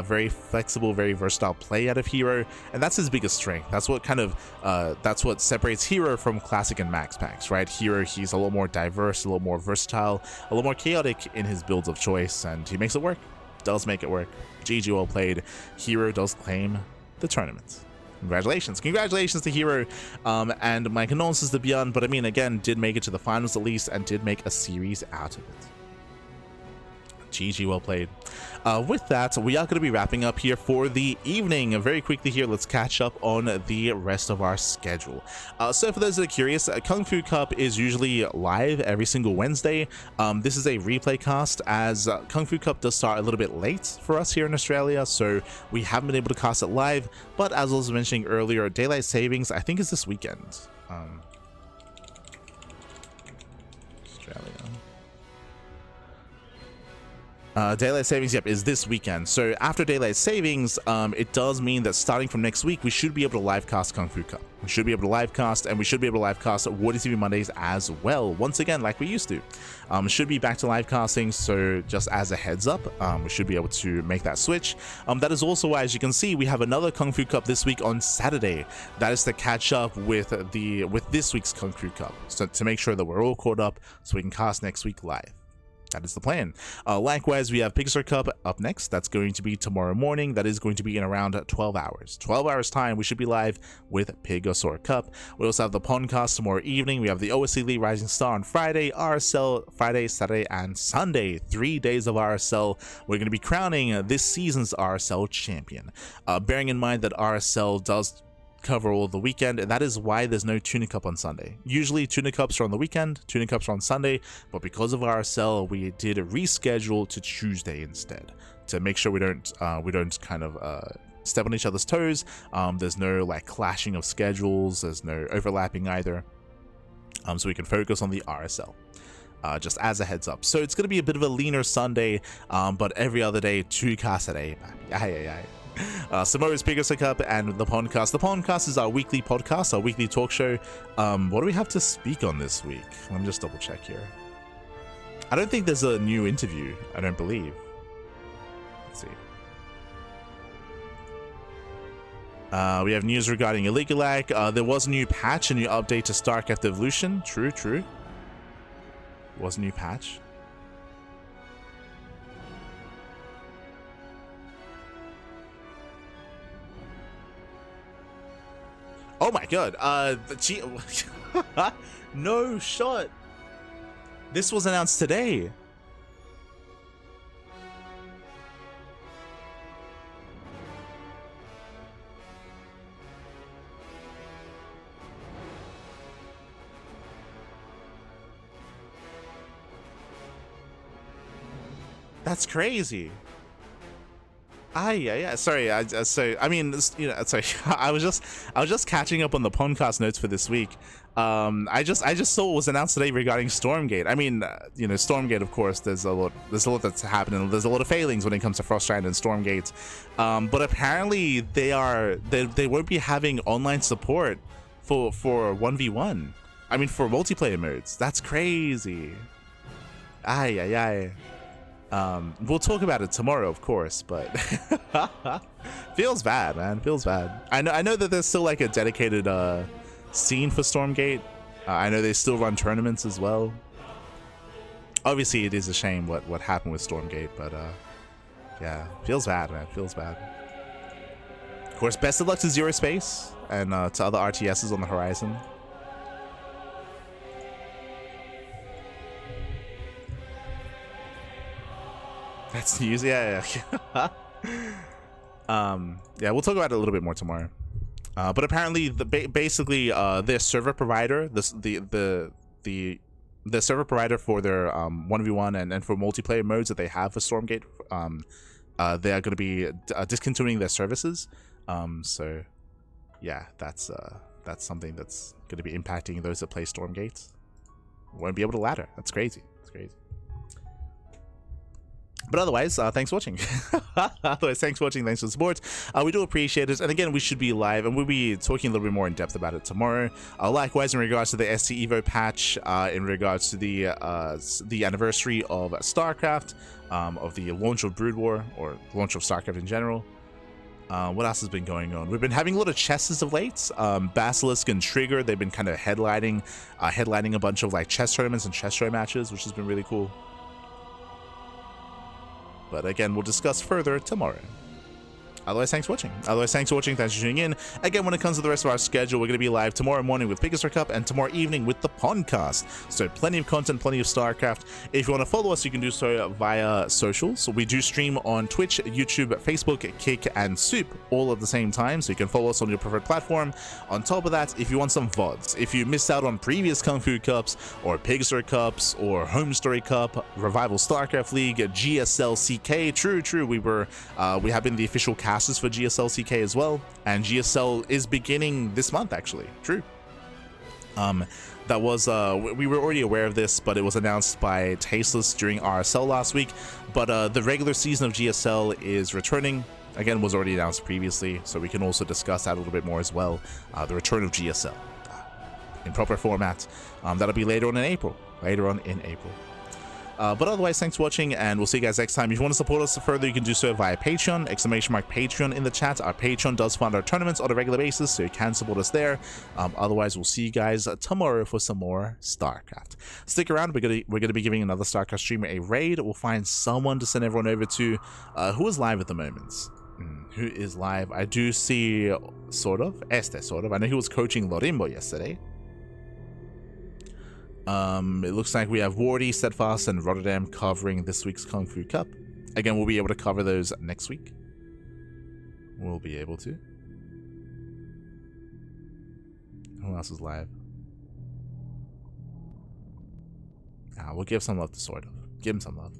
Very flexible, very versatile play out of herO, and that's his biggest strength. That's what kind of that's what separates herO from classic and max packs, right? herO, he's a lot more diverse, a little more versatile, a little more chaotic in his builds of choice, and he makes it work. Does make it work. GG, well played. herO does claim the tournament. Congratulations. Congratulations to herO. And my condolences to ByuN, but I mean, again, did make it to the finals at least and did make a series out of it. GG, well played. With that, we are going to be wrapping up here for the evening. Very quickly here, let's catch up on the rest of our schedule. So for those that are curious, KungFu Cup is usually live every single Wednesday. This is a replay cast, as KungFu Cup does start a little bit late for us here in Australia, so we haven't been able to cast it live. But as I was mentioning earlier, daylight savings, I think, is this weekend. Australia. Daylight savings, yep, is this weekend. So after daylight savings, it does mean that starting from next week, we should be able to live cast KungFu Cup. We should be able to live cast, and we should be able to live cast Warrior TV Mondays as well. Once again, like we used to. Should be back to live casting, so just as a heads up, we should be able to make that switch. That is also why, as you can see, we have another KungFu Cup this week on Saturday. That is to catch up with this week's KungFu Cup, so to make sure that we're all caught up so we can cast next week live. That is the plan. Likewise, we have Pixar Cup up next. That's going to be tomorrow morning. That is going to be in around 12 hours. 12 hours time, we should be live with Pixar Cup. We also have the Podcast tomorrow evening. We have the OSC Elite Rising Star on Friday, RSL Friday, Saturday, and Sunday. 3 days of RSL. We're going to be crowning this season's RSL champion. Bearing in mind that RSL does cover all the weekend, and that is why there's no Tuna Cup on Sunday. Usually Tuna Cups are on the weekend, Tuna Cups are on Sunday, but because of RSL, we did reschedule to Tuesday instead to make sure we don't kind of step on each other's toes. There's no like clashing of schedules, there's no overlapping either, so we can focus on the RSL. Just as a heads up. So it's going to be a bit of a leaner Sunday, but every other day, 2 casts a day. Tomorrow's Pixar Cup and the Podcast. The Podcast is our weekly podcast, our weekly talk show. What do we have to speak on this week? Let me just double check here. I don't think there's a new interview. I don't believe. Let's see. We have news regarding Illegal Lag. There was a new patch, a new update to StarCraft Evolution. True. Was a new patch. Oh my god, no shot. This was announced today. That's crazy. Yeah. Sorry. I mean, you know, sorry. I was just catching up on the podcast notes for this week. I just saw what was announced today regarding Stormgate. I mean, you know, Stormgate, of course, there's a lot that's happening. There's a lot of failings when it comes to Froststrand and Stormgate. But apparently they won't be having online support for 1v1. I mean, for multiplayer modes. That's crazy. We'll talk about it tomorrow, of course, but feels bad, man. Feels bad. I know that there's still like a dedicated scene for Stormgate. I know they still run tournaments as well. Obviously, it is a shame what happened with Stormgate, but yeah, feels bad, man. Feels bad. Of course, best of luck to Zero Space and to other RTSs on the horizon. That's news, yeah. Yeah, we'll talk about it a little bit more tomorrow. But apparently, basically, their server provider, the server provider for their 1v1 and for multiplayer modes that they have for Stormgate, they are going to be discontinuing their services. So, yeah, that's something that's going to be impacting those that play Stormgate. Won't be able to ladder. That's crazy. It's crazy. But otherwise, thanks for watching. Thanks for watching. Thanks for the support. We do appreciate it. And again, we should be live, and we'll be talking a little bit more in depth about it tomorrow. Likewise, in regards to the ST Evo patch, in regards to the anniversary of StarCraft, of the launch of Brood War, or launch of StarCraft in general. What else has been going on? We've been having a lot of chesses of late. Basilisk and Trigger, they've been kind of headlining a bunch of like chess tournaments and chess show matches, which has been really cool. But again, we'll discuss further tomorrow. Otherwise, thanks for watching. Thanks for tuning in. Again, when it comes to the rest of our schedule, we're going to be live tomorrow morning with Pixar Cup and tomorrow evening with the Podcast. So plenty of content, plenty of StarCraft. If you want to follow us, you can do so via socials. So we do stream on Twitch, YouTube, Facebook, Kick, and Soup all at the same time. So you can follow us on your preferred platform. On top of that, if you want some VODs, if you missed out on previous KungFu Cups or Pixar Cups or Home Story Cup, Revival StarCraft League, GSL CK, true, we have been the official casters for GSL CK as well, and GSL is beginning this month, actually. True. That was we were already aware of this, but it was announced by Tasteless during RSL last week. But the regular season of GSL is returning. Again, was already announced previously, so we can also discuss that a little bit more as well. The return of GSL in proper format. That'll be later on in April. But otherwise, thanks for watching, and we'll see you guys next time. If you want to support us further, you can do so via Patreon, !Patreon in the chat. Our Patreon does fund our tournaments on a regular basis, so you can support us there. Otherwise, we'll see you guys tomorrow for some more StarCraft. Stick around. We're gonna be giving another StarCraft streamer a raid. We'll find someone to send everyone over to. Who is live at the moment? Who is live? I do see sort of. I know he was coaching Lorimbo yesterday. It looks like we have Wardy, Steadfast, and Rotterdam covering this week's KungFu Cup. Again, we'll be able to cover those next week. We'll be able to. Who else is live? We'll give some love to Sort of. Give him some love.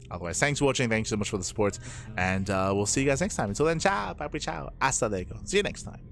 Otherwise, thanks for watching. Thanks so much for the support. And we'll see you guys next time. Until then, ciao. Bye, ciao. Hasta luego. See you next time.